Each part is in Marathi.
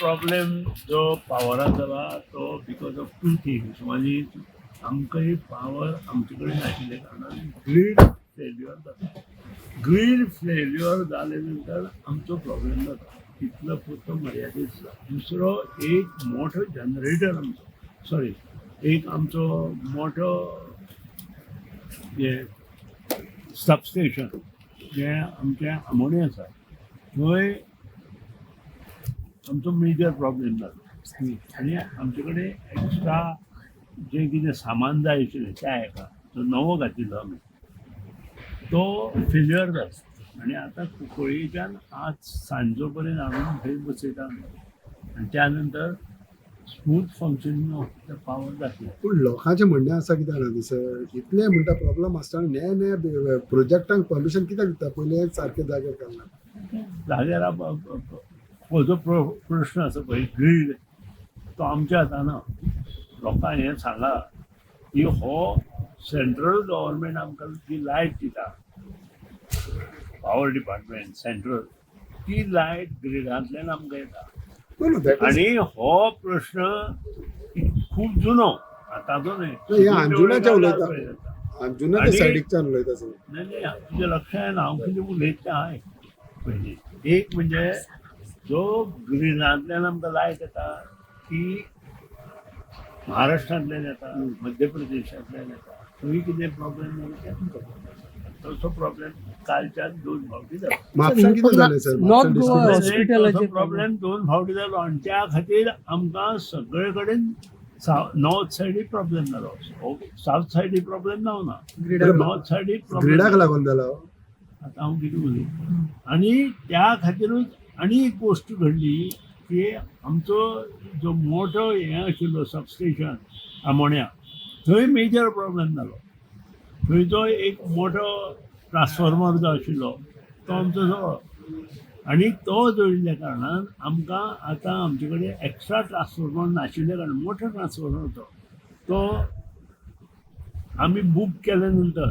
प्रॉब्लेम जो पावरा जाला तो because of two things. One is आमकां ही पावर आमचे कडेन नाशिल्ले कारणान ग्रीड फेल्युअर जाता. ग्रीड फेल्युअर जाले नंतर आमचो प्रॉब्लेम जाता. तितलो पुरतो मर्यादीत आसा. दुसरो एक मोठो जनरेटर आमचो सॉरी एक आमचो मोठो जे सबस्टेशन जे आमचे आमोणे आसा थंय आमचो मेजर प्रॉब्लेम जालो. आनी आमचे कडेन एक्स्ट्रा जें कितें सामान जाय आशिल्लें त्या हेका तो नवो घातिल्लो आमी तो फेल्युअर जालो. आनी आतां कुंकळ्ळेच्यान आज सांजचो पर्यंत हाडून थंय बसयता आमी आनी त्या नंतर smooth functioning of the power जातलें. पूण लोकांचें म्हणणें आसा कितें जाणा सर इतलें म्हणटा प्रॉब्लम आसतना नये प्रोजेक्टांक परमिशन कित्याक दिता पयलीं सारके जाग्यार घालना. जाग्यार हो जो प्रश्न आसा पळय ग्रीड तो आमच्या हातान ना. लोकांक हें सांगा की हो सेंट्रल गव्हर्मेंट आमकां जी लायट दिता पावर डिपार्टमेंट सेंट्रल ती लायट ग्रिडांतल्यान आमकां येता. आनी हो प्रश्न खूब जुनो आतांचो न्हय. हे अंजुनाच्या उलयता अंजुनाच्या सायडीकच्यान उलयता सर. नाही तुजें लक्षांत येना हांव कितें उलयता हाय पयलीं. एक म्हणजे जो ग्रिडांतल्यान आमकां लायट येता ती महाराष्ट्रांतल्यान येता मध्य प्रदेशांतल्यान येता. थंय कितें प्रॉब्लेम जालो तें आमकां तसो प्रॉब्लेम कालच्यान 2 फावटी जालो. म्हापशां कितें जालें सर नॉर्थ गोवा हॉस्पिटलाचे प्रॉब्लेम 2 फावटी जालो आनी त्या खातीर आमकां सगळे कडेन नॉर्थ सायडीक प्रॉब्लेम जालो. सावथ सायडीक प्रॉब्लेम जावना. नॉर्थ सायडीक ग्रिडाक लागून जालो. आतां हांव कितें उलयतां. आनी त्या खातीरूच आनी एक गोश्ट घडली की आमचो जो मोठो हें आशिल्लो सबस्टेशन आमोण्या थंय मेजर प्रॉब्लेम जालो. थंयचो एक मोठो ट्रान्सफॉर्मर जो आशिल्लो तो आमचो जळ्ळो आनी तो जळिल्ल्या कारणान आमकां आतां आमचे कडेन एक्स्ट्रा ट्रान्सफॉर्मर नाशिल्ल्या कारणान मोठो ट्रान्सफॉर्मर तो आमी बूक केल्या नंतर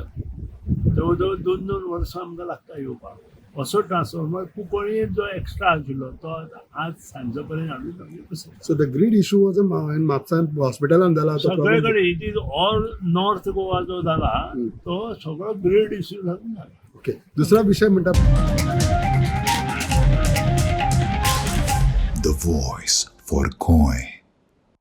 जवळ जवळ 2-2 वर्सां आमकां लागता येवपाक. असो ट्रान्सफॉर्मर कुंकळ्ळेंत जो एक्स्ट्रा आशिल्लो तो आज सांजचो पर्यंत हाडून आमी बसयता. So the grid issue was Mapusa हॉस्पिटलान जाला तो सगळे प्रॉब्लेम. कडेन it is all North Goa जो जाला तो सगळो ग्रीड इश्यू लागून जाला. ओके दुसरा विषय म्हणटा The voice for Koi.